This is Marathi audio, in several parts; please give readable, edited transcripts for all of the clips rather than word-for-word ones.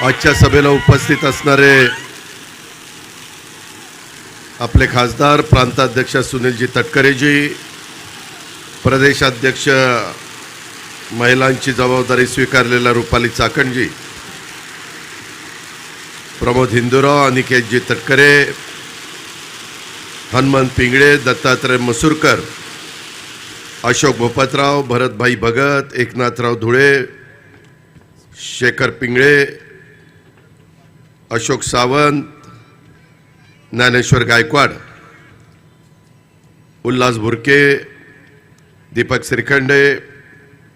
आजच्या सभेला उपस्थित असणारे आपले खासदार प्रांताध्यक्ष सुनीलजी तटकरेजी, प्रदेशाध्यक्ष महिलांची जबाबदारी स्वीकारलेला रुपाली चाकणजी, प्रमोद हिंदूराव, अनिकेतजी तटकरे, हनुमंत पिंगळे, दत्तात्रय मसूरकर, अशोक भोपतराव, भरतभाई भगत, एकनाथराव धुळे, शेखर पिंगळे, अशोक सावंत, ज्ञानेश्वर गायकवाड, उल्हास भुरके, दीपक श्रीखंडे,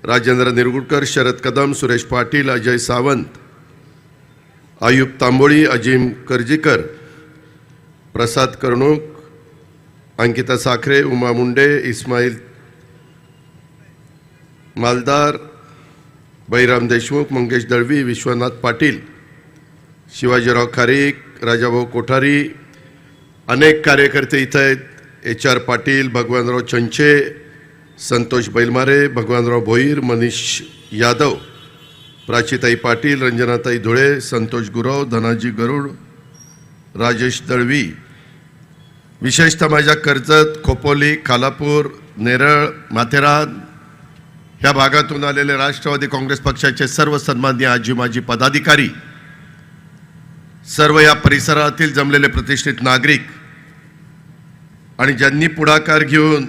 राजेंद्र निरगुडकर, शरद कदम, सुरेश पाटील, अजय सावंत, आयुब तांबोळी, अजिम करजीकर, प्रसाद कर्णूक, अंकिता साखरे, उमा मुंडे, इस्माईल मालदार, बैराम देशमुख, मंगेश दळवी, विश्वनाथ पाटील, शिवाजीराव खारीक, राजाभाऊ कोठारी, अनेक कार्यकर्ते इथं आहेत. HR पाटील, भगवानराव चंचे, संतोष बैलमारे, भगवानराव भोईर, मनीष यादव, प्राचीताई पाटील, रंजनाताई धुळे, संतोष गुरव, धनाजी गरुड, राजेश दळवी, विशेषतः माझ्या कर्जत, खोपोली, खालापूर, नेरळ, माथेरान ह्या भागातून आलेले राष्ट्रवादी काँग्रेस पक्षाचे सर्व सन्माननीय आजी माजी पदाधिकारी, सर्व या परिसरातील जमलेले प्रतिष्ठित नागरिक आणि ज्यांनी पुढाकार घेऊन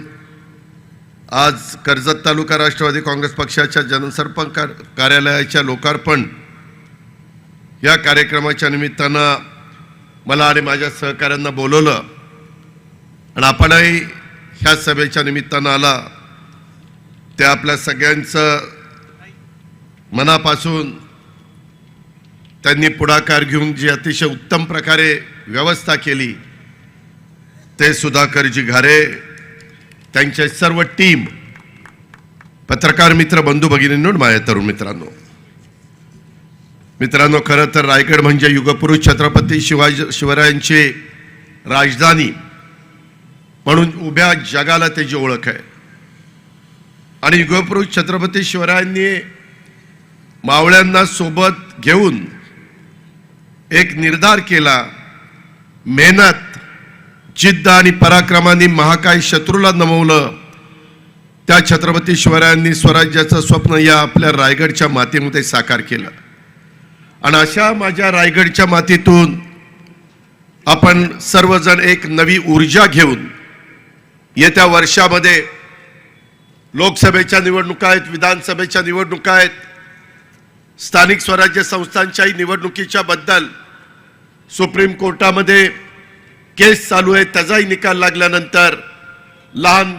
आज कर्जत तालुका राष्ट्रवादी काँग्रेस पक्षाच्या जनसंपर्क कार्यालयाच्या लोकार्पण या कार्यक्रमाच्या निमित्तानं मला आणि माझ्या सहकाऱ्यांना बोलवलं आणि आपणही ह्या सभेच्या निमित्तानं आला, ते आपल्या सगळ्यांचं मनापासून त्यांनी पुढाकार घेऊन जी अतिशय उत्तम प्रकारे व्यवस्था केली, ते सुधाकरजी घारे, त्यांचे सर्व टीम, पत्रकार मित्र, बंधू भगिनींनो, माझ्या तरुण मित्रांनो, खरं तर रायगड म्हणजे युगपुरुष छत्रपती शिवरायांची राजधानी म्हणून उभ्या जगाला त्याची ओळख आहे. आणि युगपुरुष छत्रपती शिवरायांनी मावळ्यांना सोबत घेऊन एक निर्धार केला, मेहनत, जिद्द आणि पराक्रमाने महाकाय शत्रूला नमवलं. त्या छत्रपती शिवरायांनी स्वराज्याचं स्वप्न या आपल्या रायगडच्या मातीमध्ये साकार केलं. आणि अशा माझ्या रायगडच्या मातीतून आपण सर्वजण एक नवी ऊर्जा घेऊन येत्या वर्षामध्ये लोकसभेच्या निवडणुका आहेत, विधानसभेच्या निवडणुका आहेत, स्थानिक स्वराज्य संस्थांच्याही निवडणुकीच्या बद्दल सुप्रीम कोर्टामध्ये केस चालू आहे. त्याचाही निकाल लागल्यानंतर लहान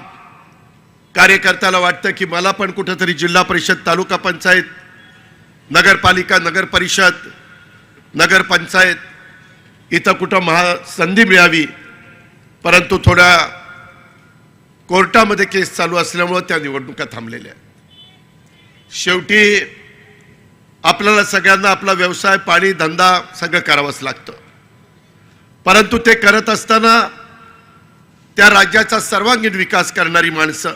कार्यकर्त्याला वाटतं की मला पण कुठेतरी जिल्हा परिषद, तालुका पंचायत, नगरपालिका, नगर परिषद, नगरपंचायत इथं कुठं संधी मिळावी, परंतु थोड्या कोर्टामध्ये केस चालू असल्यामुळे त्या निवडणुका थांबलेल्या. शेवटी आपल्याला सगळ्यांना आपला व्यवसाय, पाणी, धंदा सगळं करावंच लागतं, परंतु ते करत असताना त्या राज्याचा सर्वांगीण विकास करणारी माणसं,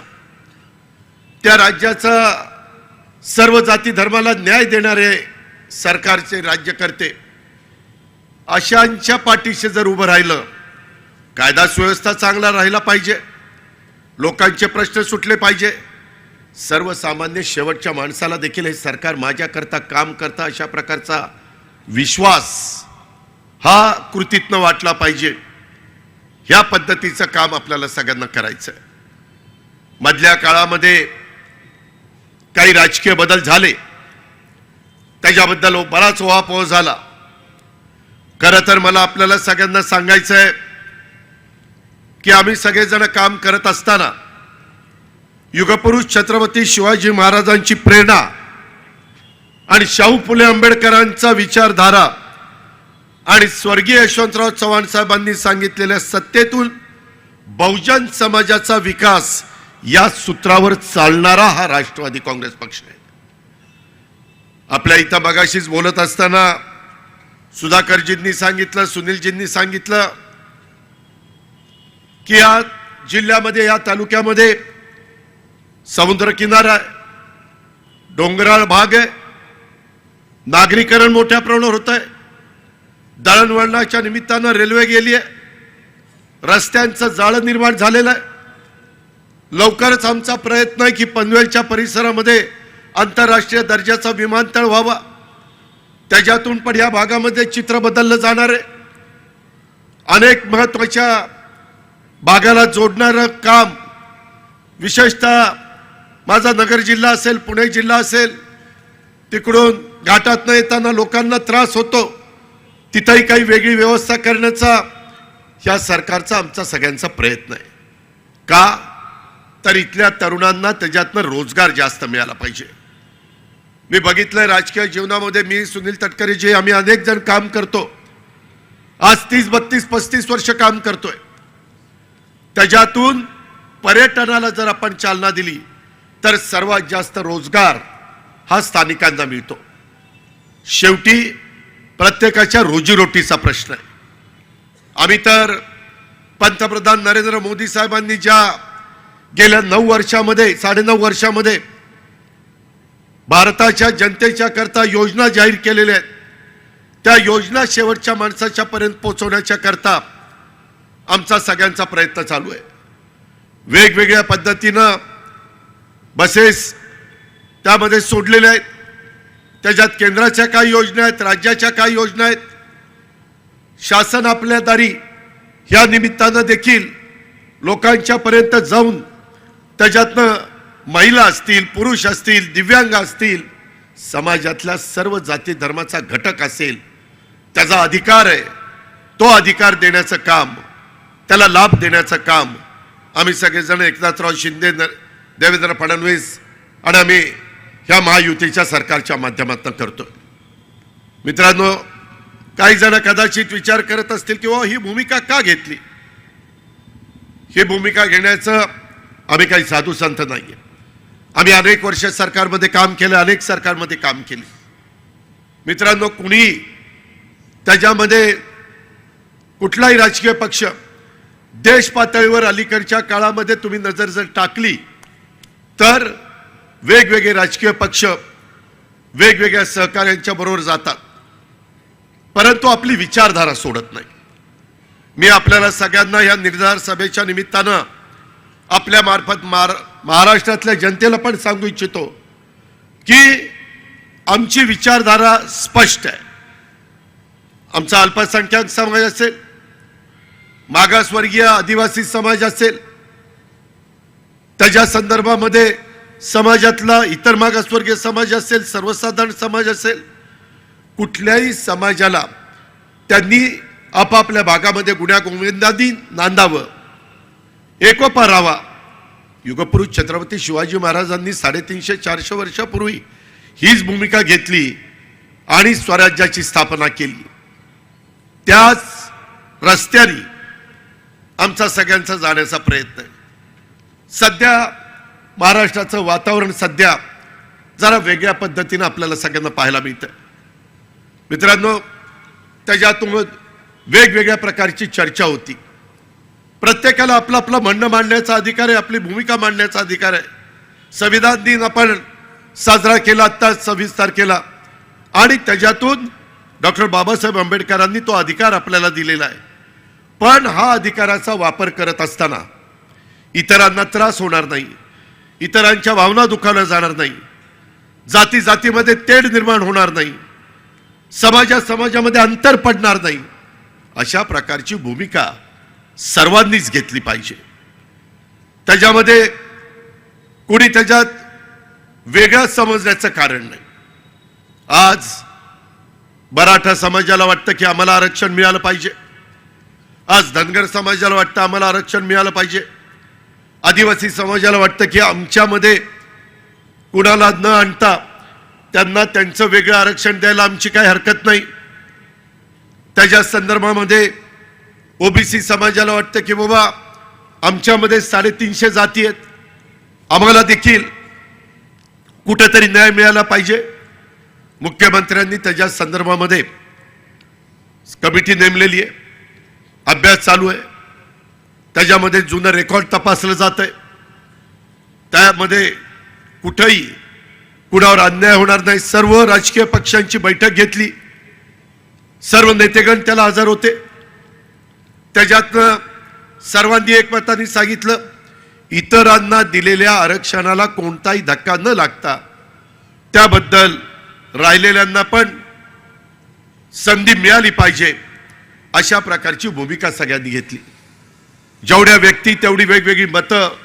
त्या राज्याचा सर्व जाती धर्माला न्याय देणारे सरकारचे राज्यकर्ते, अशांच्या पाठीशी जर उभं राहिलं, कायदा सुव्यवस्था चांगला राहिला पाहिजे, लोकांचे प्रश्न सुटले पाहिजे, सर्वसामान्य शेवटच्या माणसाला देखील हे सरकार माझ्याकरता काम करता अशा प्रकारचा विश्वास हा कृतीतनं वाटला पाहिजे. ह्या पद्धतीचं काम आपल्याला सगळ्यांना करायचं आहे. मधल्या काळामध्ये काही राजकीय बदल झाले, त्याच्याबद्दल बराच उहापोह झाला. खरं तर मला आपल्याला सगळ्यांना सांगायचं आहे की आम्ही सगळेजण काम करत असताना युगपुरुष छत्रपती शिवाजी महाराजांची प्रेरणा आणि शाहू फुले आंबेडकरांचा विचारधारा आणि स्वर्गीय यशवंतराव चव्हाण साहेबांनी सांगितलेल्या सत्तेतून बहुजन समाजाचा विकास या सूत्रावर चालणारा हा राष्ट्रवादी काँग्रेस पक्ष आहे. आपल्या इथं मगाशीच बोलत असताना सुधाकरजींनी सांगितलं, सुनीलजींनी सांगितलं की या जिल्ह्यामध्ये, या तालुक्यामध्ये समुद्र किनारा आहे, डोंगराळ भाग आहे, नागरीकरण मोठ्या प्रमाणावर होत आहे. दळणवळणाच्या निमित्तानं रेल्वे गेली आहे. रस्त्यांचं जाळं निर्माण झालेलं आहे. लवकरच आमचा प्रयत्न आहे की पनवेलच्या परिसरामध्ये आंतरराष्ट्रीय दर्जाचा विमानतळ व्हावा. त्याच्यातून पण या भागामध्ये चित्र बदललं जाणार आहे. अनेक महत्त्वाच्या भागाला जोडणारं काम, विशेषतः माझा नगर जिल्हा असेल, पुणे जिल्हा असेल, तिकडून घाटातनं येताना लोकांना त्रास होतो. तिथंही काही वेगळी व्यवस्था करण्याचा या सरकारचा आमचा सगळ्यांचा प्रयत्न आहे. का तर इथल्या तरुणांना त्याच्यातनं रोजगार जास्त मिळाला पाहिजे. मी बघितलंय राजकीय जीवनामध्ये, मी सुनील तटकरे जे आम्ही अनेक जण काम करतो, आज 30, 32, 35 वर्ष काम करतोय. त्याच्यातून पर्यटनाला जर आपण चालना दिली तर सर्वात जास्त रोजगार हा स्थानिकांना मिळतो. शेवटी प्रत्येकाच्या रोजीरोटीचा प्रश्न आहे. आम्ही तर पंतप्रधान नरेंद्र मोदी साहेबांनी ज्या गेल्या 9 वर्षामध्ये, 9.5 वर्षामध्ये भारताच्या जनतेच्या करता योजना जाहीर केलेल्या आहेत, त्या योजना शेवटच्या माणसाच्या पर्यंत पोहोचवण्याच्या करता आमचा सगळ्यांचा प्रयत्न चालू आहे. वेगवेगळ्या पद्धतीनं बसेस त्यामध्ये सोडलेल्या आहेत. त्याच्यात केंद्राच्या काही योजना आहेत, राज्याच्या काही योजना आहेत. शासन आपल्या दारी या निमित्तानं देखील लोकांच्या पर्यंत जाऊन त्याच्यातनं महिला असतील, पुरुष असतील, दिव्यांग असतील, समाजातल्या सर्व जाती धर्माचा घटक असेल, त्याचा अधिकार आहे, तो अधिकार देण्याचं काम, त्याला लाभ देण्याचं काम आम्ही सगळेजण एकनाथराव शिंदे, देवेंद्र फडणवीस आणि आम्ही ह्या महायुतीच्या सरकारच्या माध्यमातून करतोय. मित्रांनो, काही जण कदाचित विचार करत असतील की ही भूमिका का घेतली. ही भूमिका घेण्याचं आम्ही काही साधू संत नाहीये. आम्ही अनेक वर्ष सरकारमध्ये काम केलं, अनेक सरकारमध्ये काम केले. मित्रांनो, कुणी त्याच्यामध्ये कुठलाही राजकीय पक्ष देश पातळीवर अलीकडच्या काळामध्ये तुम्ही नजर जर टाकली तर वेगवेगळे राजकीय पक्ष वेगवेगळ्या सहकार्यांच्या बरोबर जातात, परंतु आपली विचारधारा सोडत नाही. मी आपल्याला सगळ्यांना या निर्धार सभेच्या निमित्तानं आपल्या मार्फत महाराष्ट्रातल्या जनतेला पण सांगू इच्छितो की आमची विचारधारा स्पष्ट आहे. आमचा अल्पसंख्याक समाज असेल, मागासवर्गीय आदिवासी समाज असेल, त्याच्या संदर्भामध्ये समाजातला इतर मागासवर्गीय समाज असेल, सर्वसाधारण समाज असेल, कुठल्याही समाजाला त्यांनी आपापल्या भागामध्ये गुण्यागोविंदांनी नांदावं, एकोपा राहावा. युगपुरुष छत्रपती शिवाजी महाराजांनी 350-400 वर्षापूर्वी हीच भूमिका घेतली आणि स्वराज्याची स्थापना केली. त्याच रस्त्याने आमचा सगळ्यांचा जाण्याचा प्रयत्न आहे. सध्या महाराष्ट्राचं वातावरण सध्या जरा वेगळ्या पद्धतीने आपल्याला सगळ्यांना पाहायला मिळतं. मित्रांनो, त्याच्यातून वेगवेगळ्या प्रकारची चर्चा होती. प्रत्येकाला आपलं आपलं म्हणणं मांडण्याचा अधिकार आहे, आपली भूमिका मांडण्याचा अधिकार आहे. संविधान दिन आपण साजरा केला आता 26 तारखेला आणि त्याच्यातून डॉक्टर बाबासाहेब आंबेडकरांनी तो अधिकार आपल्याला दिलेला आहे. पण हा अधिकाराचा वापर करत असताना इतरांना त्रास होणार नाही, इतरांच्या भावना दुखावल्या जाणार नाही, जाती जातीमध्ये तेढ निर्माण होणार नाही, समाजामध्ये अंतर पडणार नाही, अशा प्रकारची भूमिका सर्वांनीच घेतली पाहिजे. त्याच्यामध्ये कोणी त्याच्यात वेगळं समजण्याचं कारण नाही. आज मराठा समाजाला वाटतं की आम्हाला आरक्षण मिळालं पाहिजे, आज धनगर समाजाला वाटतं आम्हाला आरक्षण मिळालं पाहिजे, आदिवासी समाजाला वाटतं की आमच्यामध्ये कुणाला न आणता त्यांना त्यांचं वेगळं आरक्षण द्यायला आमची काही हरकत नाही. त्याच्या संदर्भामध्ये ओबीसी समाजाला वाटतं की बाबा आमच्यामध्ये 350 जाती आहेत, आम्हाला देखील कुठेतरी न्याय मिळाला पाहिजे. मुख्यमंत्र्यांनी त्याच्या संदर्भामध्ये कमिटी नेमलेली आहे, अभ्यास चालू आहे. त्याच्यामध्ये जुनं रेकॉर्ड तपासलं जात आहे. त्यामध्ये कुठेही कुणावर अन्याय होणार नाही, सर्व राजकीय पक्षांची बैठक घेतली, सर्व नेतेगण त्याला हजर होते. त्याच्यातनं सर्वांनी एकमताने सांगितलं इतरांना दिलेल्या आरक्षणाला कोणताही धक्का न लागता त्याबद्दल राहिलेल्यांना पण संधी मिळाली पाहिजे, अशा प्रकारची भूमिका सगळ्यांनी घेतली. जेवढ्या व्यक्ती तेवढी वेगवेगळी मतं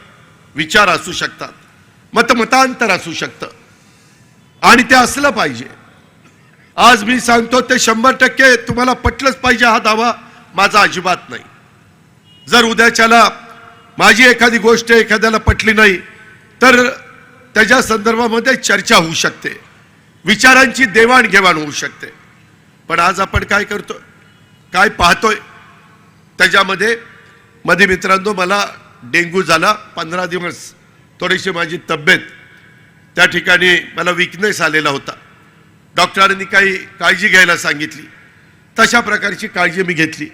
विचार असू शकतात, मतांतर असू शकतं आणि ते असलं पाहिजे. आज मी सांगतो ते 100% तुम्हाला पटलंच पाहिजे हा दावा माझा अजिबात नाही. जर उद्याच्याला माझी एखादी गोष्ट एखाद्याला पटली नाही तर त्याच्या संदर्भामध्ये चर्चा होऊ शकते, विचारांची देवाणघेवाण होऊ शकते. पण आज आपण काय करतोय, काय पाहतोय त्याच्यामध्ये मध्ये मित्रांनो मला डेंग्यू झाला, 15 दिवस थोडीशी माझी तब्येत त्या ठिकाणी मला वीकनेस आलेला होता. डॉक्टरांनी काही काळजी घ्यायला सांगितली, तशा प्रकारची काळजी मी घेतली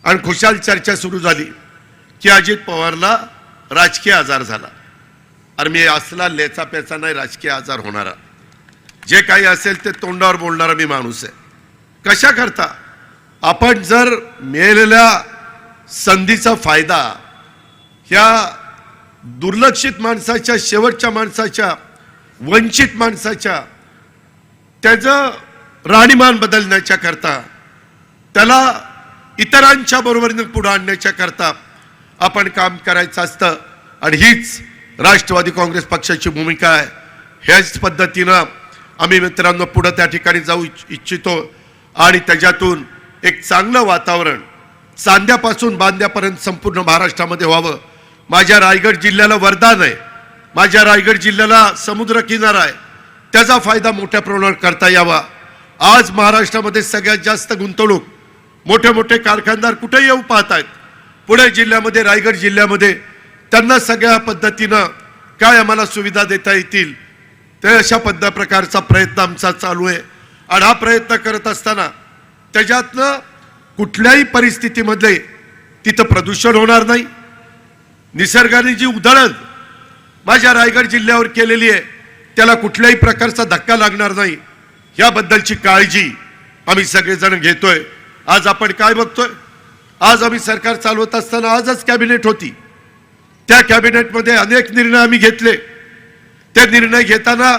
आणि खुशाल चर्चा सुरू झाली की अजित पवारला राजकीय आजार झाला. अरे मी असला लेचा पेचा नाही राजकीय आजार होणारा, जे काही असेल ते तोंडावर बोलणारा मी माणूस आहे. कशा करता आपण जर मिळालेल्या संधीचा फायदा ह्या दुर्लक्षित माणसाच्या, शेवटच्या माणसाच्या, वंचित माणसाच्या त्याचं राहणीमान बदलण्याच्या करता, त्याला इतरांच्या बरोबरीने पुढे आणण्याच्या करता आपण काम करायचं असतं. आणि हीच राष्ट्रवादी काँग्रेस पक्षाची भूमिका आहे. ह्याच पद्धतीनं आम्ही मित्रांनो पुढे त्या ठिकाणी जाऊ इच्छितो आणि त्याच्यातून एक चांगलं वातावरण चांद्यापासून बांद्यापर्यंत संपूर्ण महाराष्ट्रामध्ये व्हावं. माझ्या रायगड जिल्ह्याला वरदान आहे, माझ्या रायगड जिल्ह्याला समुद्र किनारा आहे, त्याचा फायदा मोठ्या प्रमाणावर करता यावा. आज महाराष्ट्रामध्ये सगळ्यात जास्त गुंतवणूक मोठे मोठे कारखानदार कुठे येऊ पाहतायत, पुणे जिल्ह्यामध्ये, रायगड जिल्ह्यामध्ये. त्यांना सगळ्या पद्धतीनं काय आम्हाला सुविधा देता येतील ते अशा प्रकारचा प्रयत्न आमचा चालू आहे. आणि हा प्रयत्न करत असताना त्याच्यातनं कुठल्याही परिस्थितीमध्ये तिथं प्रदूषण होणार नाही. निसर्गाने जी उधळण माझ्या रायगड जिल्ह्यावर केलेली आहे त्याला कुठल्याही प्रकारचा धक्का लागणार नाही, याबद्दलची काळजी आम्ही सगळेजण घेतोय. आज आपण काय बघतोय, आज आम्ही सरकार चालवत असताना आजच कॅबिनेट होती, त्या कॅबिनेटमध्ये अनेक निर्णय आम्ही घेतले. ते निर्णय घेताना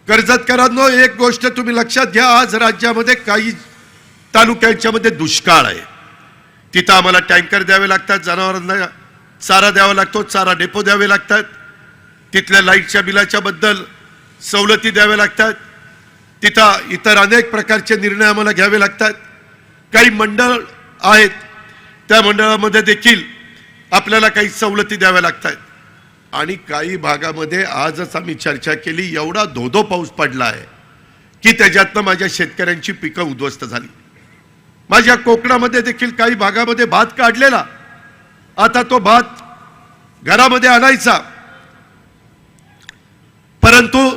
कर्जतकरांनो एक गोष्ट तुम्ही लक्षात घ्या, आज राज्यामध्ये काही तालुक्यांच्या मध्ये दुष्काळ आहे, तिथं आम्हाला टँकर द्यावे लागतात, जनावरांना चारा द्यावा लागतो, चारा डेपो द्यावे लागतात, तिथल्या लाईटच्या बिलाच्या बद्दल सवलती द्याव्या लागतात, तिथं इतर अनेक प्रकारचे निर्णय आम्हाला घ्यावे लागतात. काही मंडळ आहेत त्या मंडळामध्ये देखील आपल्याला काही सवलती द्याव्या लागतात. आणि काही भागामध्ये आजच आम्ही चर्चा केली, एवढा धोधो पाऊस पडला आहे की त्याच्यातनं माझ्या शेतकऱ्यांची पिकं उद्ध्वस्त झाली. माझ्या कोकणामध्ये देखील काही भागामध्ये भात काढलेला, आता तो भात घरामध्ये आणायचा, परंतु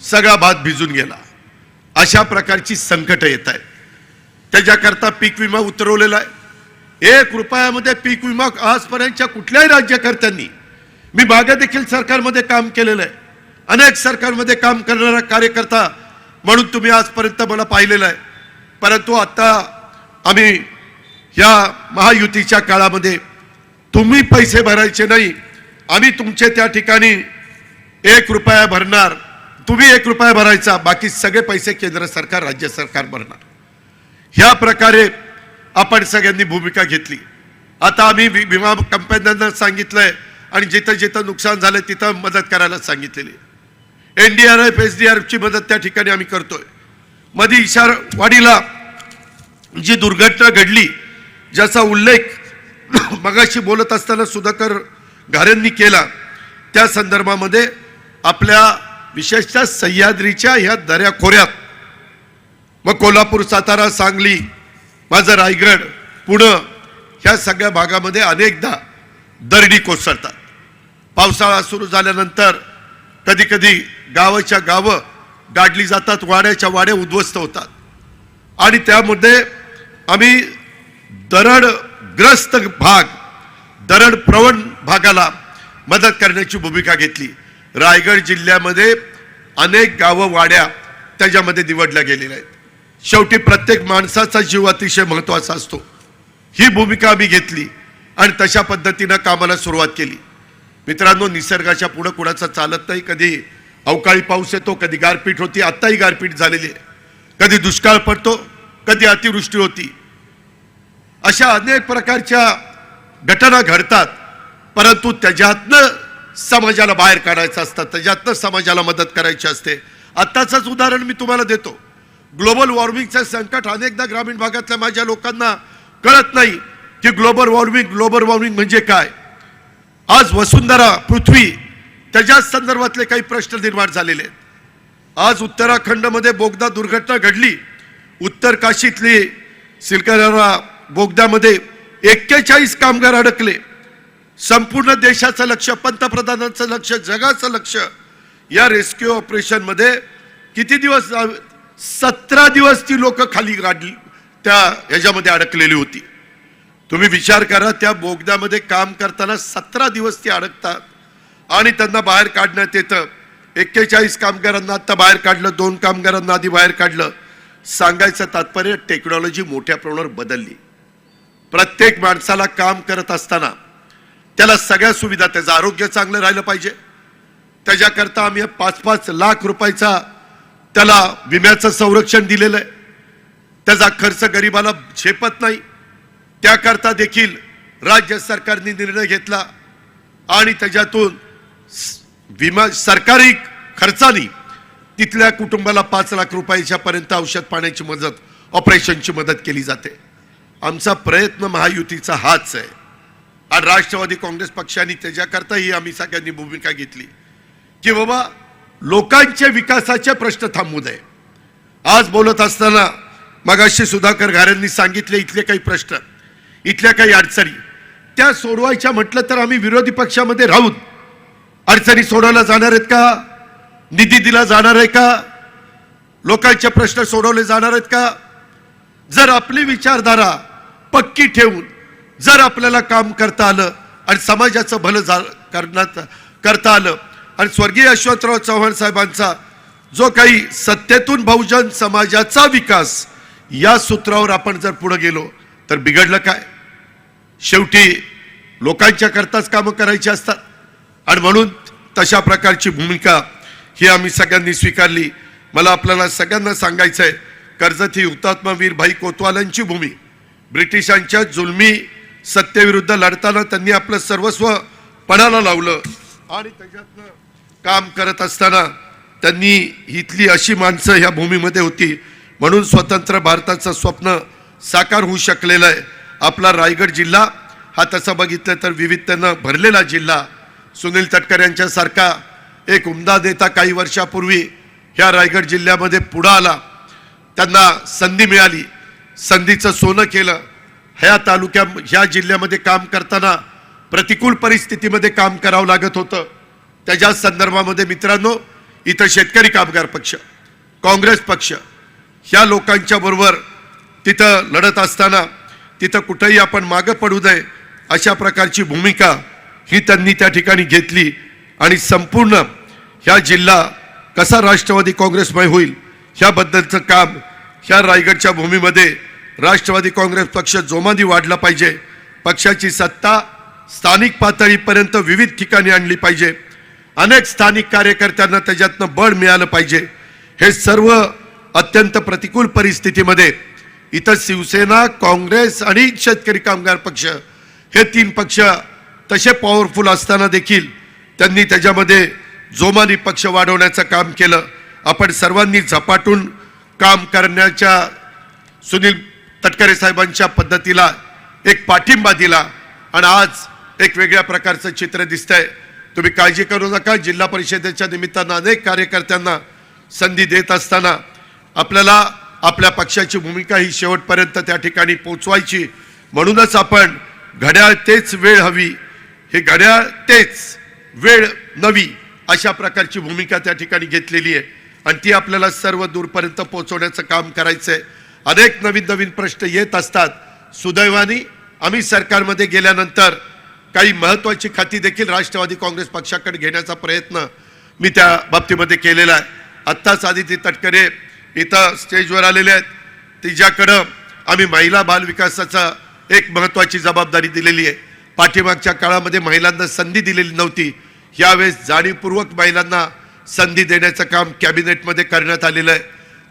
सगळा भात भिजून गेला. अशा प्रकारची संकट येत आहेत. त्याच्याकरता पीक विमा उतरवलेला आहे. 1 रुपयामध्ये पीक विमा आजपर्यंतच्या कुठल्याही राज्यकर्त्यांनी, मी मागे देखील सरकारमध्ये काम केलेलं आहे, अनेक सरकारमध्ये काम करणारा कार्यकर्ता म्हणून तुम्ही आजपर्यंत मला पाहिलेलं आहे. परंतु आता आम्ही या महायुतीच्या काळामध्ये तुम्ही पैसे भरायचे नाही, आम्ही तुमचे त्या ठिकाणी 1 रुपया भरणार, तुम्ही 1 रुपया भरायचा, बाकी सगळे पैसे केंद्र सरकार, राज्य सरकार भरणार. ह्या प्रकारे आपण सगळ्यांनी भूमिका घेतली. आता आम्ही विमा कंपन्यांना सांगितलंय आणि जिथं जिथं नुकसान झालं तिथं मदत करायला सांगितलेली. NDRF SDRFची मदत त्या ठिकाणी आम्ही करतोय. मध्ये इशारवाडीला जी दुर्घटना घडली ज्याचा उल्लेख मगाशी बोलत असताना सुधाकर घारेंनी केला, त्या संदर्भामध्ये आपल्या विशेषतः सह्याद्रीच्या ह्या दऱ्याखोऱ्यात, मग कोल्हापूर, सातारा, सांगली, माझं रायगड, पुणे, ह्या सगळ्या भागामध्ये अनेकदा दरडी कोसळतात. पावसाळा सुरू झाल्यानंतर कधी कधी गावाच्या गावं गाडली जातात, वाड्याच्या वाड्या उद्ध्वस्त होतात. आणि त्यामध्ये आम्ही दरडग्रस्त भाग, दरड प्रवण भागाला मदत करण्याची भूमिका घेतली. रायगड जिल्ह्यामध्ये अनेक गावं वाड्या त्याच्यामध्ये निवडल्या गेलेल्या आहेत। शेवटी प्रत्येक माणसाचा जीव अतिशय महत्त्वाचा असतो, ही भूमिका आम्ही घेतली आणि तशा पद्धतीनं कामाला सुरुवात केली। मित्रांनो, निसर्गाच्या पुढे कुणाचं चालत नाही। कधी अवकाळी पाऊस येतो, कधी गारपीट होती, आत्ताही गारपीट झालेली आहे, कधी दुष्काळ पडतो, कधी अतिवृष्टी होती, अशा अनेक प्रकारच्या घटना घडतात। परंतु त्याच्यातनं समाजाला बाहेर काढायचं असतं, त्याच्यातनं समाजाला मदत करायची असते। आत्ताचंच उदाहरण मी तुम्हाला देतो। ग्लोबल वॉर्मिंगचं संकट अनेकदा ग्रामीण भागातल्या माझ्या लोकांना कळत नाही की ग्लोबल वॉर्मिंग म्हणजे काय। आज वसुंधरा पृथ्वी त्याच्या संदर्भातले काही प्रश्न निर्माण झालेले आहेत। आज उत्तराखंडमध्ये बोगदा दुर्घटना घडली, उत्तर काशीतली सिलकरारा बोगद्यामध्ये 41 कामगार अडकले। संपूर्ण देशाचं लक्ष, पंतप्रधानांचं लक्ष, जगाचं लक्ष या रेस्क्यू ऑपरेशन मध्ये किती दिवस, 17 दिवस ती लोक खाली काढली, त्या ह्याच्यामध्ये अडकलेली होती। तुम्ही विचार करा, त्या बोगद्यामध्ये काम करताना 17 दिवस ती अडकतात आणि त्यांना बाहेर काढण्यात येतं। 41 कामगारांना आता बाहेर काढलं, 2 कामगारांना आधी बाहेर काढलं। सांगायचं तात्पर्य, टेक्नॉलॉजी मोठ्या प्रमाणावर बदलली। प्रत्येक माणसाला काम करत असताना त्याला सगळ्या सुविधा, त्याचं आरोग्य चांगलं राहिलं पाहिजे, त्याच्याकरता आम्ही 5-5 लाख रुपयाचा त्याला विम्याचं संरक्षण दिलेलं आहे। त्याचा खर्च गरिबाला झेपत नाही, त्याकरता देखील राज्य सरकारने निर्णय घेतला आणि त्याच्यातून विमा सरकारी खर्चाने तिथल्या कुटुंबाला 5 लाख रुपयाच्या पर्यंत औषध पाण्याची मदत, ऑपरेशनची मदत केली जाते। आमचा प्रयत्न महायुतीचा हाच आहे आणि राष्ट्रवादी काँग्रेस पक्षाने त्याच्याकरताही आम्ही सगळ्यांनी भूमिका घेतली की बाबा लोकांच्या विकासाचे प्रश्न थांबू नये। आज बोलत असताना मगाशी सुधाकर घारेंनी सांगितले इथले काही प्रश्न, इथल्या काही अडचणी त्या सोडवायच्या म्हटलं तर आम्ही विरोधी पक्षामध्ये राहून अडचणी सोडवल्या जाणार आहेत का? निधी दिला जाणार आहे का? लोकांचे प्रश्न सोडवले जाणार आहेत का? जर आपली विचारधारा पक्की ठेवून जर आपल्याला काम करता आलं आणि समाजाचं भलं करता आलं आणि स्वर्गीय यशवंतराव चव्हाण साहेबांचा जो काही सत्तेतून बहुजन समाजाचा विकास या सूत्रावर आपण जर पुढे गेलो तर बिघडलं काय? शेवटी लोकांच्या करताच कामं करायची असतात आणि म्हणून तशा प्रकारची भूमिका ही आम्ही सगळ्यांनी स्वीकारली। मला आपल्याला सगळ्यांना सांगायचं आहे, कर्जत ही हुतात्मा वीर भाई कोतवालांची भूमी। ब्रिटिशांच्या जुलमी सत्तेविरुद्ध लढताना त्यांनी आपलं सर्वस्व पणाला लावलं आणि त्याच्यातनं काम करत असताना त्यांनी इथली अशी माणसं ह्या भूमीमध्ये होती म्हणून स्वतंत्र भारताचं स्वप्न साकार होऊ शकलेलं आहे। आपला रायगड जिल्हा हा तसं बघितलं तर विविधतेनं भरलेला जिल्हा, सुनील तटकरे यांच्यासारखा एक उमदा नेता काही वर्षापूर्वी ह्या रायगड जिल्ह्यामध्ये पुढे आला, त्यांना संधी मिळाली, संधीचं सोनं केलं। ह्या जिल्ह्यामध्ये काम करताना प्रतिकूल परिस्थितीमध्ये काम करावं लागत होतं। त्याच्या संदर्भामध्ये मित्रांनो, इथं शेतकरी कामगार पक्ष, काँग्रेस पक्ष ह्या लोकांच्या बरोबर तिथं लढत असताना तिथं कुठेही आपण मागे पडू नये अशा प्रकारची भूमिका ही त्यांनी त्या ठिकाणी घेतली आणि संपूर्ण ह्या जिल्हा कसा राष्ट्रवादी काँग्रेसमय होईल ह्याबद्दलचं काम ह्या रायगडच्या भूमीमध्ये राष्ट्रवादी काँग्रेस पक्ष जोमाने वाढला पाहिजे। पक्षाची सत्ता स्थानिक पातळीपर्यंत विविध ठिकाणी आणली पाहिजे, अनेक स्थानिक कार्यकर्त्यांना त्याच्यातनं बळ मिळालं पाहिजे। हे सर्व अत्यंत प्रतिकूल परिस्थितीमध्ये इथं शिवसेना, काँग्रेस आणि शेतकरी कामगार पक्ष हे 3 पक्ष तसे पॉवरफुल असताना देखील त्यांनी त्याच्यामध्ये जोमाने पक्ष वाढवण्याचं काम केलं। आपण सर्वांनी झपाटून काम करण्याच्या सुनील तटकरे साहेबांच्या पद्धतीला एक पाठिंबा दिला आणि आज एक वेगळ्या प्रकारचं चित्र दिसतंय। तुम्ही काळजी करू नका, जिल्हा परिषदेच्या निमित्तानं अनेक कार्यकर्त्यांना संधी देत असताना आपल्याला आपल्या पक्षाची भूमिका ही शेवटपर्यंत त्या ठिकाणी पोहोचवायची, म्हणूनच आपण घड्याळ तेच वेळ हवी, हे घड्याळ तेच वेळ नवी अशा प्रकारची भूमिका त्या ठिकाणी घेतलेली आहे आणि ती आपल्याला सर्व दूरपर्यंत पोहोचवण्याचं काम करायचं आहे। अनेक नवीन नवीन प्रश्न येत असतात। सुदैवाने आम्ही सरकारमध्ये गेल्यानंतर काही महत्त्वाची खाती देखील राष्ट्रवादी काँग्रेस पक्षाकडे घेण्याचा प्रयत्न मी त्या बाबतीमध्ये केलेला आहे. आत्ताच आदिती तटकरे इथं स्टेजवर आलेले आहेत. तिच्याकडं आम्ही महिला बाल विकासाचा एक महत्त्वाची जबाबदारी दिलेली आहे. पाठीमागच्या काळामध्ये महिलांना संधी दिलेली नव्हती. यावेळेस जाणीवपूर्वक महिलांना संधी देण्याचं काम कॅबिनेटमध्ये करण्यात आलेलं आहे.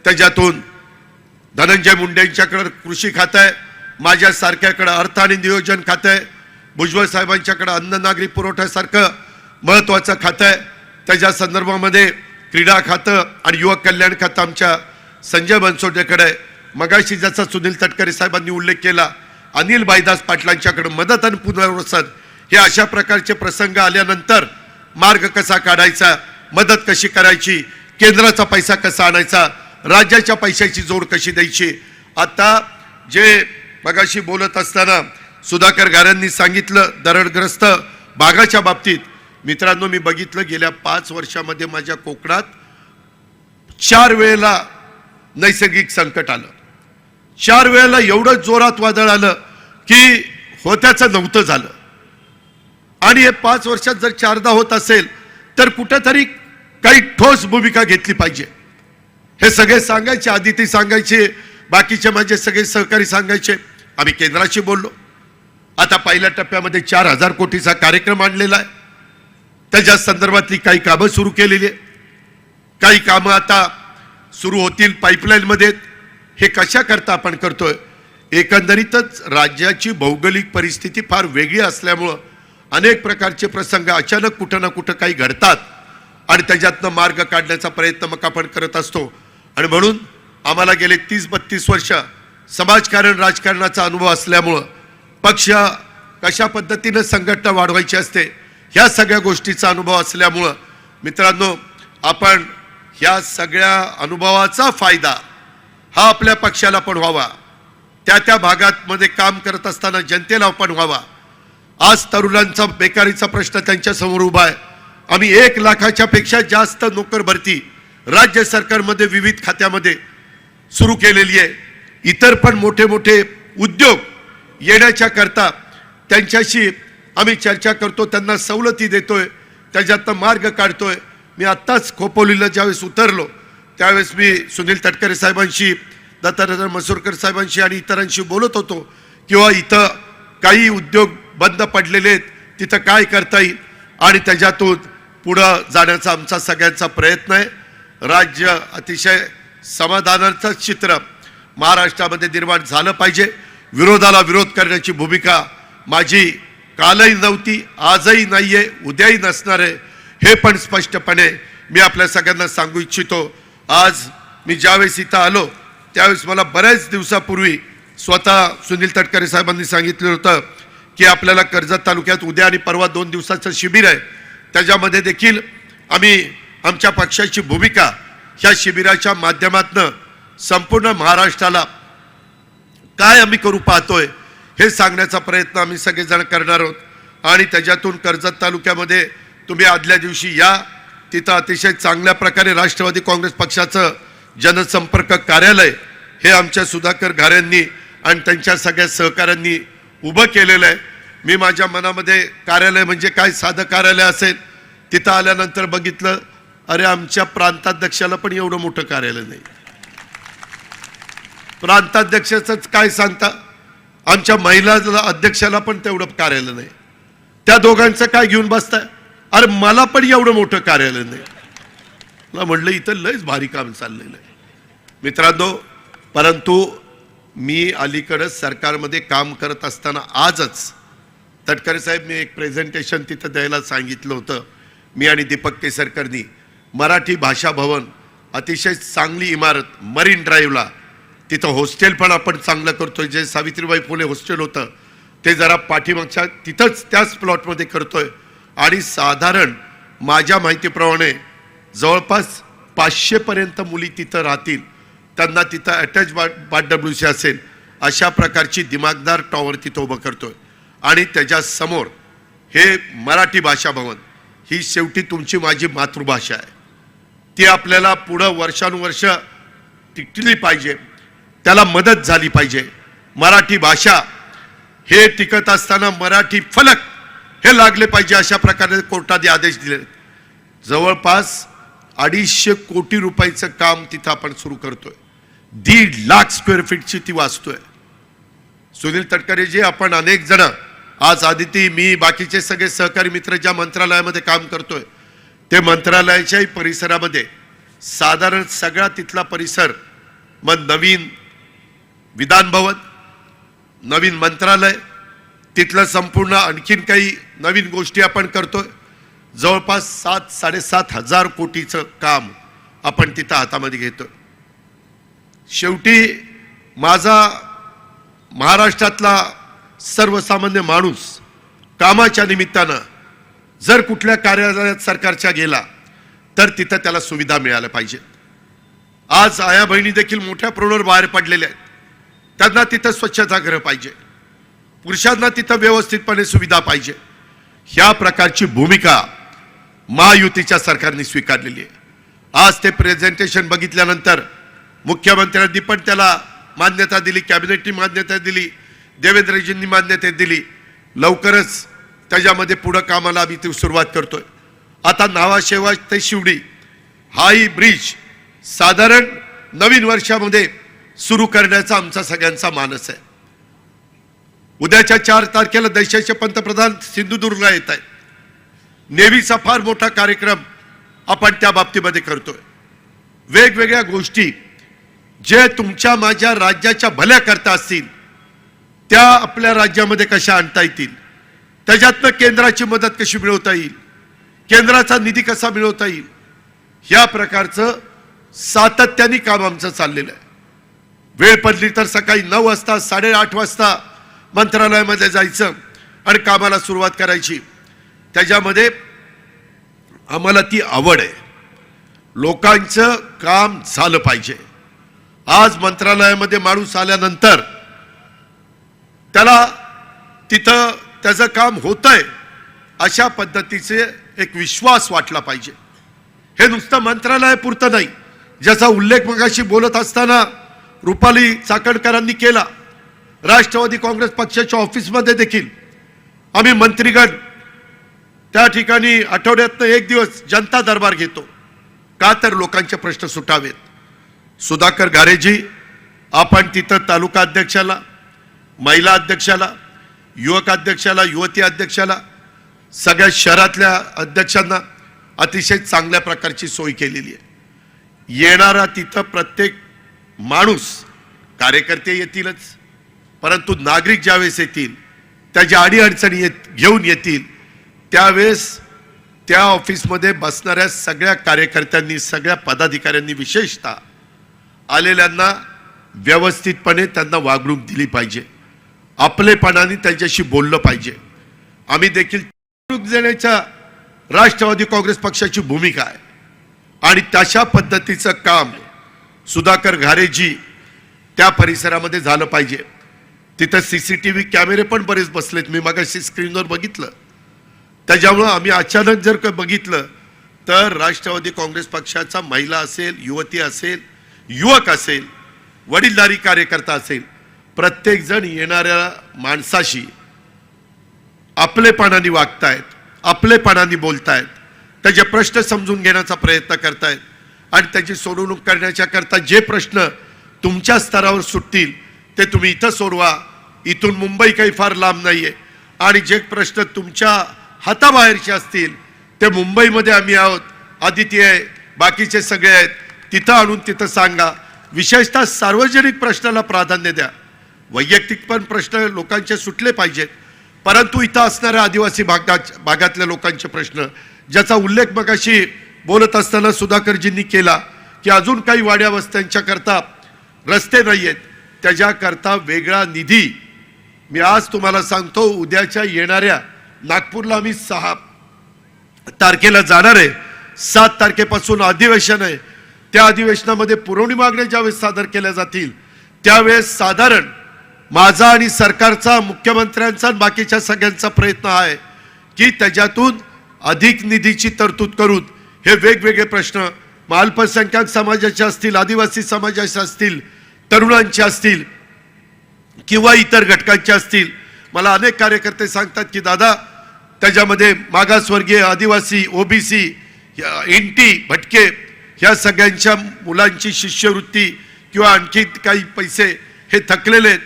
त्याच्यातून धनंजय मुंडे यांच्याकडे कृषी खातं आहे, माझ्यासारख्याकडे अर्थ आणि नियोजन खातं आहे, भुजबळ साहेबांच्याकडे अन्न नागरी पुरवठ्यासारखं महत्त्वाचं खातं आहे. त्याच्या संदर्भामध्ये क्रीडा खातं आणि युवक कल्याण खातं आमच्या संजय बनसोडेकडे आहे. मगाशी ज्याचा सुनील तटकरे साहेबांनी उल्लेख केला, अनिल भाईदास पाटलांच्याकडे मदत आणि पुनर्वसन, हे अशा प्रकारचे प्रसंग आल्यानंतर मार्ग कसा काढायचा, मदत कशी करायची, केंद्राचा पैसा कसा आणायचा, राज्याच्या पैशाची जोड कशी द्यायची. आता जे मगाशी बोलत असताना सुधाकर घारेंनी सांगितलं दरडग्रस्त भागाच्या बाबतीत, मित्रांनो मी बघितलं गेल्या 5 वर्षामध्ये माझ्या कोकणात 4 वेळेला नैसर्गिक संकट आलं. 4 वेळेला एवढं जोरात वादळ आलं की होत्याचं नव्हतं झालं. आणि हे 5 वर्षात जर 4दा होत असेल तर कुठेतरी काही ठोस भूमिका घेतली पाहिजे. हे सगळे सांगायचे, आदिती सांगायचे, बाकीचे माझे सगळे सहकारी सांगायचे. आम्ही केंद्राशी बोललो. आता पहिल्या टप्प्यामध्ये 4,000 कोटीचा कार्यक्रम आणलेला आहे. त्याच्या संदर्भातली काही कामं सुरू केलेली आहे, काही कामं आता सुरू होतील पाईपलाईनमध्ये. हे कशा करता आपण करतोय? एकंदरीतच राज्याची भौगोलिक परिस्थिती फार वेगळी असल्यामुळं अनेक प्रकारचे प्रसंग अचानक कुठं ना कुठं काही घडतात आणि त्याच्यातनं मार्ग काढण्याचा प्रयत्न मग आपण करत असतो. आणि म्हणून आम्हाला गेले 30-32 वर्ष समाजकारण राजकारणाचा अनुभव असल्यामुळं पक्ष कशा पद्धतीनं संघटना वाढवायची असते ह्या सगळ्या गोष्टीचा अनुभव असल्यामुळं मित्रांनो, आपण ह्या सगळ्या अनुभवाचा फायदा हा आपल्या पक्षाला पण व्हावा, त्या भागात मध्ये काम करत असताना जनतेला पण व्हावा. आज तरुणांचा बेकारीचा प्रश्न त्यांच्या समोर उभा आहे. आम्ही 1 लाखाच्या पेक्षा जास्त नोकर भरती राज्य सरकारमध्ये विविध खात्यामध्ये सुरू केलेली आहे. इतर पण मोठे मोठे उद्योग येण्याच्या करता त्यांच्याशी आम्ही चर्चा करतो, त्यांना सवलती देतोय, त्याच्यातनं मार्ग काढतोय. मी आत्ताच खोपोलीला ज्यावेळेस उतरलो त्यावेळेस मी सुनील तटकरे साहेबांशी, दत्तात्रय मसुरकर साहेबांशी आणि इतरांशी बोलत होतो किंवा इथं काही उद्योग बंद पडलेले आहेत, तिथं काय करता येईल आणि त्याच्यातून पुढं जाण्याचा आमचा सगळ्यांचा प्रयत्न आहे. राज्य अतिशय समाधानाचं चित्र महाराष्ट्रामध्ये निर्माण झालं पाहिजे. विरोधाला विरोध करण्याची भूमिका माझी कालही नव्हती, आजही नाहीये, उद्याही नसणार आहे, हे पण स्पष्टपणे मी आपल्या सगळ्यांना सांगू इच्छितो. आज मी ज्यावेळेस इथं आलो त्यावेळेस मला बऱ्याच दिवसापूर्वी स्वतः सुनील तटकरे साहेबांनी सांगितलं होतं की आपल्याला कर्जत तालुक्यात उद्या आणि परवा 2 दिवसाचं शिबिर आहे. त्याच्यामध्ये देखील आम्ही आमच्या पक्षाची भूमिका ह्या शिबिराच्या माध्यमातून संपूर्ण महाराष्ट्राला काय आम्ही करू पाहतोय हे सांगण्याचा प्रयत्न आम्ही सगळेजण करणार आहोत. आणि त्याच्यातून कर्जत तालुक्यामध्ये तुम्ही आदल्या दिवशी या, तिथं अतिशय चांगल्या प्रकारे राष्ट्रवादी काँग्रेस पक्षाचं जनसंपर्क कार्यालय हे आमच्या सुधाकर घारेंनी आणि त्यांच्या सगळ्या सहकाऱ्यांनी उभं केलेलं आहे. मी माझ्या मनामध्ये कार्यालय म्हणजे काय साधं कार्यालय असेल, तिथं आल्यानंतर बघितलं अरे आमच्या प्रांताध्यक्षाला पण एवढं मोठं कार्यालय नाही. प्रांताध्यक्षाचंच काय सांगता, आमच्या महिला अध्यक्षाला पण तेवढं कार्यालय नाही. त्या दोघांचं काय घेऊन बसताय? अरे मला पण एवढं मोठं कार्यालय नाही. मला म्हटलं इथं लयच भारी काम चाललेलं आहे मित्रांनो. परंतु मी अलीकडंच सरकारमध्ये काम करत असताना आजच तटकरे साहेब मी एक प्रेझेंटेशन तिथं द्यायला सांगितलं होतं. मी आणि दीपक केसरकरनी मराठी भाषा भवन, अतिशय चांगली इमारत मरीन ड्राईव्हला, तिथं हॉस्टेल पण आपण चांगलं करतोय. जे सावित्रीबाई फुले हॉस्टेल होतं ते जरा पाठीमागच्या तिथंच त्याच प्लॉटमध्ये करतोय. आणि साधारण माझ्या माहितीप्रमाणे जवळपास 500 पर्यंत मुली तिथं राहतील. त्यांना तिथं अटॅच बाथडब्ल्यूसी असेल अशा प्रकारची दिमागदार टॉवर तिथं उभं करतोय. आणि त्याच्या समोर हे मराठी भाषा भवन ही शेवटी तुमची माझी मातृभाषा आहे. ती आपल्याला पुढं वर्षानुवर्ष टिकली पाहिजे, त्याला मदत झाली पाहिजे. मराठी भाषा हे टिकत असताना मराठी फलक हे लागले पाहिजे अशा प्रकारे कोर्टाने आदेश दिले. जवळपास 250 कोटी रुपयाचं काम तिथं आपण सुरू करतोय. 1.5 लाख स्क्वेअर फीटची ती वाचतोय. सुनील तटकरे जी, आपण अनेक जण, आज आदिती, मी, बाकीचे सगळे सहकारी मित्र ज्या मंत्रालयामध्ये काम करतोय, ते मंत्रालयाच्याही परिसरामध्ये साधारण सगळा तिथला परिसर, मग नवीन विधान भवन, नवीन मंत्रालय, तिथलं संपूर्ण आणखीन काही नवीन गोष्टी आपण करतोय. जवळपास 7-7.5 हजार कोटीचं काम आपण तिथं हातामध्ये घेतोय. शेवटी माझा महाराष्ट्रातला सर्वसामान्य माणूस कामाच्या निमित्तानं जर कुठल्या कार्यालयात सरकारच्या गेला तर तिथं त्याला सुविधा मिळाल्या पाहिजेत. आज आया बहिणी देखील मोठ्या प्रमाणावर बाहेर पडलेल्या आहेत. त्यांना तिथं स्वच्छतागृह पाहिजे, पुरुषांना तिथं व्यवस्थितपणे सुविधा पाहिजे. ह्या प्रकारची भूमिका महायुतीच्या सरकारने स्वीकारलेली आहे. आज ते प्रेझेंटेशन बघितल्यानंतर मुख्यमंत्र्यांनी पण त्याला मान्यता दिली, कॅबिनेटनी मान्यता दिली, देवेंद्रजींनी मान्यता दिली. लवकरच त्याच्यामध्ये पुढं कामाला आम्ही सुरुवात करतोय. आता नावाशेवा ते शिवडी हाही ब्रिज साधारण नवीन वर्षामध्ये सुरू करण्याचा आमचा सगळ्यांचा मानस आहे. उद्याच्या 4 तारखेला देशाचे पंतप्रधान सिंधुदुर्गला येत आहेत. नेव्हीचा फार मोठा कार्यक्रम आपण त्या बाबतीमध्ये करतोय. वेगवेगळ्या गोष्टी जे तुमच्या माझ्या राज्याच्या भल्या करता असतील त्या आपल्या राज्यामध्ये कशा आणता येतील, त्याच्यातनं केंद्राची मदत कशी मिळवता येईल, केंद्राचा निधी कसा मिळवता येईल, ह्या प्रकारचं सातत्याने काम आमचं चाललेलं आहे. वेळ पडली तर सकाळी 9 वाजता 8:30 वाजता मंत्रालयामध्ये जायचं आणि कामाला सुरुवात करायची. त्याच्यामध्ये आम्हाला ती आवड आहे. लोकांचं काम झालं पाहिजे. आज मंत्रालयामध्ये माणूस आल्यानंतर त्याला तिथं त्याचं काम होतंय अशा पद्धतीचे एक विश्वास वाटला पाहिजे. हे नुसतं मंत्रालयापुरतं नाही, ज्याचा उल्लेख मगाशी बोलत असताना रुपाली चाकणकरांनी केला. राष्ट्रवादी काँग्रेस पक्षाच्या ऑफिसमध्ये देखील आम्ही मंत्रीगण त्या ठिकाणी आठवड्यातनं 1 दिवस जनता दरबार घेतो. का तर लोकांचे प्रश्न सुटावेत. सुधाकर घारेजी, आपण तिथं तालुका अध्यक्षाला, महिला अध्यक्षाला, युवक अध्यक्षाला, युवती अध्यक्षाला, सगळ्या शहरातल्या अध्यक्षांना अतिशय चांगल्या प्रकारची सोय केलेली आहे. येणारा तिथं प्रत्येक माणूस, कार्यकर्ते येतीलच, परंतु नागरिक ज्यावेळेस येतील, त्याच्या अडीअडचणी घेऊन येतील, त्यावेळेस त्या ऑफिसमध्ये बसणाऱ्या सगळ्या कार्यकर्त्यांनी, सगळ्या पदाधिकाऱ्यांनी, विशेषतः आलेल्यांना व्यवस्थितपणे त्यांना वागणूक दिली पाहिजे. आपलेपणाने त्यांच्याशी बोललं पाहिजे. आम्ही देखील देण्याच्या राष्ट्रवादी काँग्रेस पक्षाची भूमिका आहे आणि तशा पद्धतीचं काम सुधाकर घारेजी त्या परिसरामध्ये झालं पाहिजे. तिथं CCTV कॅमेरे पण बरेच बसलेत, मी मगाशी स्क्रीनवर बघितलं. त्याच्यामुळं आम्ही अचानक जर का बघितलं तर राष्ट्रवादी काँग्रेस पक्षाचा महिला असेल, युवती असेल, युवक असेल, वडीलधारी कार्यकर्ता असेल, प्रत्येक जण येणाऱ्या माणसाशी आपलेपणाने वागतायत, आपलेपणाने बोलतायत, त्याचे प्रश्न समजून घेण्याचा प्रयत्न करतायत आणि त्याची सोडवणूक करण्याच्या करता जे प्रश्न तुमच्या स्तरावर सुटतील ते तुम्ही इथं सोडवा. इथून मुंबई काही फार लांब नाहीये आणि जे प्रश्न तुमच्या हाताबाहेरचे असतील ते मुंबईमध्ये आम्ही आहोत, आदिती आहे, बाकीचे सगळे आहेत, तिथं आणून तिथं सांगा. विशेषतः सार्वजनिक प्रश्नाला प्राधान्य द्या. वैयक्तिक पण प्रश्न लोकांचे सुटले पाहिजेत, परंतु इथं असणाऱ्या आदिवासी भागातल्या लोकांचे प्रश्न, ज्याचा उल्लेख मगाशी बोलत असताना सुधाकरजींनी केला की अजून काही वाड्या वस्त्यांच्या करता रस्ते नाही आहेत, त्याच्याकरता वेगळा निधी मी आज तुम्हाला सांगतो. उद्याच्या येणाऱ्या नागपूरला आम्ही 6 तारखेला जाणार आहे. 7 तारखेपासून अधिवेशन आहे. त्या अधिवेशनामध्ये पुरवणी मागण्या ज्यावेळेस सादर केल्या जातील त्यावेळेस साधारण माझा आणि सरकारचा, मुख्यमंत्र्यांचा आणि बाकीच्या सगळ्यांचा प्रयत्न आहे की त्याच्यातून अधिक निधीची तरतूद करून हे वेगवेगळे प्रश्न अल्पसंख्याक समाजाचे असतील, आदिवासी समाजाचे असतील, तरुणांचे असतील किंवा इतर घटकांचे असतील. मला अनेक कार्यकर्ते सांगतात की दादा त्याच्यामध्ये मागासवर्गीय, आदिवासी, OBC इंटी भटके ह्या सगळ्यांच्या मुलांची शिष्यवृत्ती किंवा आणखी काही पैसे हे थकलेले आहेत.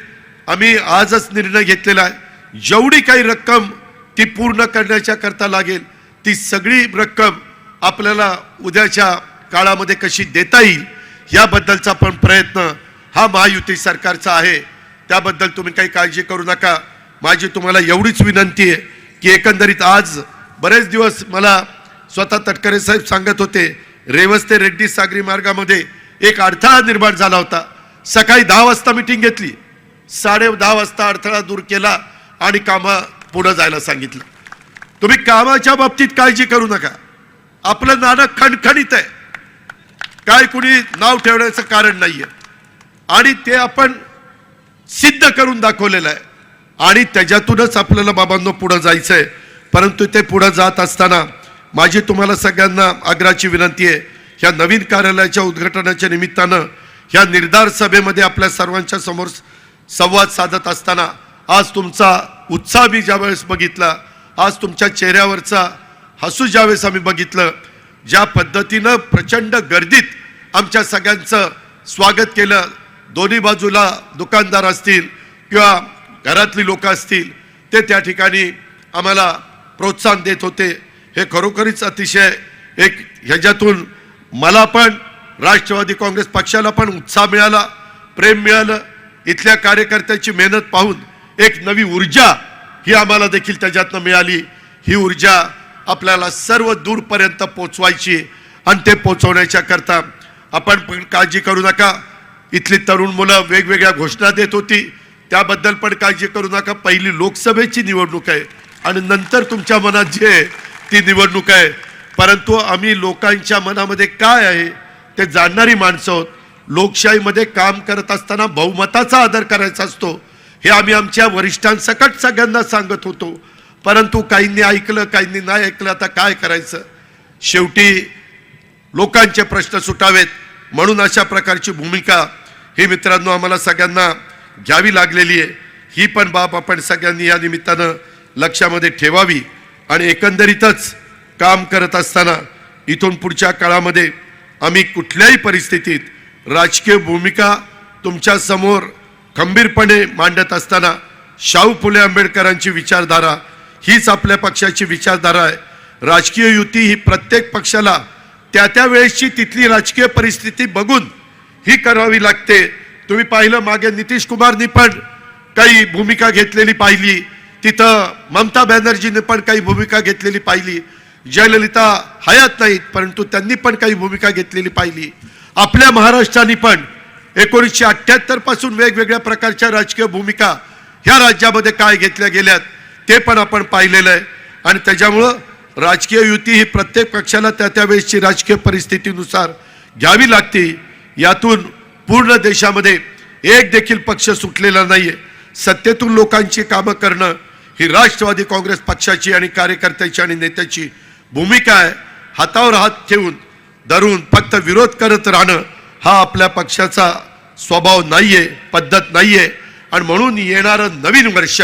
आम्ही आजच निर्णय घेतलेला आहे, जेवढी काही रक्कम ती पूर्ण करण्याच्या करता लागेल ती सगळी रक्कम आपल्याला उद्याच्या काळामध्ये कशी देता येईल याबद्दलचा पण प्रयत्न हा महायुती सरकारचा आहे. त्याबद्दल तुम्ही काही काळजी करू नका. माझी तुम्हाला एवढीच विनंती आहे की एकंदरीत आज बरेच दिवस मला स्वतः तटकरे साहेब सांगत होते, रेवस ते रेड्डी सागरी मार्गामध्ये एक अडथळा निर्माण झाला होता. सकाळी 10 वाजता मीटिंग घेतली, 10:30 वाजता अडथळा दूर केला आणि कामं पुढे जायला सांगितलं. तुम्ही कामाच्या बाबतीत काळजी करू नका. आपलं नाणं खणखणीत आहे, काय कुणी नाव ठेवण्याचं कारण नाहीये आणि ते आपण सिद्ध करून दाखवलेलं आहे आणि त्याच्यातूनच आपल्याला बाबांनो पुढे जायचंय. परंतु ते पुढे जात असताना माझी तुम्हाला सगळ्यांना आग्रहाची विनंती आहे, ह्या नवीन कार्यालयाच्या उद्घाटनाच्या निमित्तानं ह्या निर्धार सभेमध्ये आपल्या सर्वांच्या समोर संवाद साधत असताना आज तुमचा उत्साह मी ज्यावेळेस बघितला, आज तुमच्या चेहऱ्यावरचा हसू ज्यावेळेस आम्ही बघितलं, ज्या पद्धतीनं प्रचंड गर्दीत आमच्या सगळ्यांचं स्वागत केलं, दोन्ही बाजूला दुकानदार असतील किंवा घरातली लोक असतील ते त्या ठिकाणी आम्हाला प्रोत्साहन देत होते. हे खरोखरीच अतिशय एक ह्याच्यातून मला पण राष्ट्रवादी काँग्रेस पक्षाला पण उत्साह मिळाला, प्रेम मिळालं. इथल्या कार्यकर्त्याची मेहनत पाहून एक नवी ऊर्जा ही आम्हाला देखील त्याच्यातनं मिळाली. ही ऊर्जा आपल्याला सर्व दूरपर्यंत पोचवायची आणि ते पोचवण्याच्या करता आपण पण काळजी करू नका. इथली तरुण मुलं वेगवेगळ्या घोषणा देत होती, त्याबद्दल पण काळजी करू नका. पहिली लोकसभेची निवडणूक आहे आणि नंतर तुमच्या मनात जी आहे ती निवडणूक आहे. परंतु आम्ही लोकांच्या मनामध्ये काय आहे ते जाणणारी माणसं आहोत. लोकशाहीमध्ये काम करत असताना बहुमताचा आदर करायचा असतो हे आम्ही आमच्या वरिष्ठांसकट सगळ्यांना सांगत होतो. परंतु काहींनी ऐकलं, काहींनी नाही ऐकलं. आता काय करायचं, शेवटी लोकांचे प्रश्न सुटावेत म्हणून अशा प्रकारची भूमिका ही मित्रांनो आम्हाला सगळ्यांना घ्यावी लागलेली आहे. ही पण बाब आपण सगळ्यांनी या निमित्तानं लक्षामध्ये ठेवावी आणि एकंदरीतच काम करत असताना इथून पुढच्या काळामध्ये आम्ही कुठल्याही परिस्थितीत राजकीय भूमिका तुमच्या समोर खंबीरपणे मांडत असताना शाहू फुले आंबेडकरांची विचारधारा हीच आपल्या पक्षाची विचारधारा आहे. राजकीय युती ही प्रत्येक पक्षाला त्या त्या वेळेसची तिथली राजकीय परिस्थिती बघून ही करावी लागते. तुम्ही पाहिलं मागे नितीश कुमारनी पण काही भूमिका घेतलेली पाहिली, तिथं ममता बॅनर्जीने पण काही भूमिका घेतलेली पाहिली, जयललिता हयात नाहीत परंतु त्यांनी पण काही भूमिका घेतलेली पाहिली. आपल्या महाराष्ट्राने पण 1978 पासून वेगवेगळ्या प्रकारच्या राजकीय भूमिका ह्या राज्यामध्ये काय घेतल्या गेल्यात ते पण आपण पाहिलेलं आहे. आणि त्याच्यामुळं राजकीय युती ही प्रत्येक पक्षाला त्या त्या वेळेसची राजकीय परिस्थितीनुसार घ्यावी लागते. यातून पूर्ण देशामध्ये एक देखील पक्ष सुटलेला नाहीये. सत्तेतून लोकांची कामं करणं ही राष्ट्रवादी काँग्रेस पक्षाची आणि कार्यकर्त्याची आणि नेत्याची भूमिका आहे. हातावर हात ठेवून धरून फक्त विरोध करत राहणं हा आपल्या पक्षाचा स्वभाव नाहीये, पद्धत नाहीये. आणि म्हणून येणारं नवीन वर्ष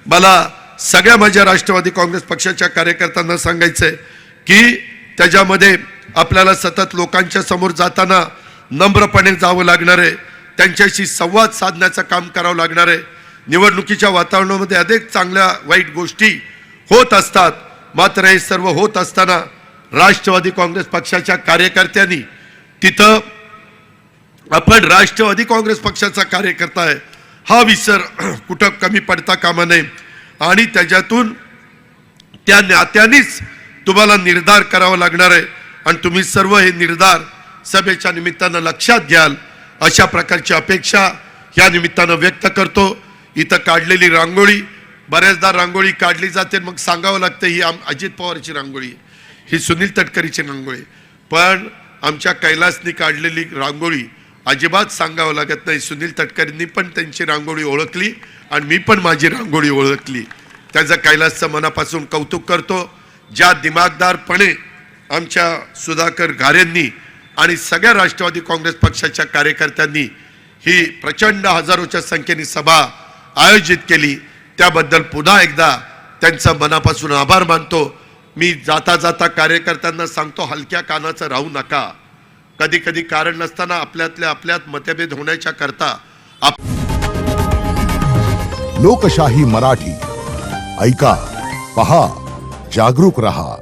मला सगळ्या माझ्या राष्ट्रवादी काँग्रेस पक्षाच्या कार्यकर्त्यांना सांगायचंय की त्याच्यामध्ये आपल्याला सतत लोकांच्या समोर जाताना नम्रपणे जावं लागणार आहे, त्यांच्याशी संवाद साधण्याचं काम करावं लागणार आहे. निवडणुकीच्या वातावरणामध्ये अनेक चांगल्या वाईट गोष्टी होत असतात, मात्र हे सर्व होत असताना राष्ट्रवादी काँग्रेस पक्षाच्या कार्यकर्त्यांनी तिथं आपण राष्ट्रवादी काँग्रेस पक्षाचा कार्यकर्ता आहे हा विसर कुठं कमी पडता कामा नये. आणि त्याच्यातून त्या नात्यानेच तुम्हाला निर्धार करावा लागणार आहे आणि तुम्ही सर्व हे निर्धार सभेच्या निमित्तानं लक्षात घ्याल अशा प्रकारची अपेक्षा या निमित्तानं व्यक्त करतो. इथं काढलेली रांगोळी, बऱ्याचदा रांगोळी काढली जाते मग सांगावं लागतं ही अजित पवारची रांगोळी, ही सुनील तटकरेची रांगोळी, पण आमच्या कैलासनी काढलेली रांगोळी अजिबात सांगावं लागत नाही. सुनील तटकरेंनी पण त्यांची रांगोळी ओळखली आणि मी पण माझी रांगोळी ओळखली. त्याचं कैलासचं मनापासून कौतुक करतो. ज्या दिमागदारपणे आमच्या सुधाकर घारेंनी आणि सगळ्या राष्ट्रवादी काँग्रेस पक्षाच्या कार्यकर्त्यांनी ही प्रचंड हजारोच्या संख्येने सभा आयोजित केली त्याबद्दल पुन्हा एकदा त्यांचा मनापासून आभार मानतो. मी जाता जाता कार्यकर्त्यांना सांगतो, हलक्या कानाचं राहू नका. कधी कधी कारण नसताना आपल्यात मतभेद होण्याच्या करता लोकशाही मराठी ऐका, पहा, जागरूक रहा.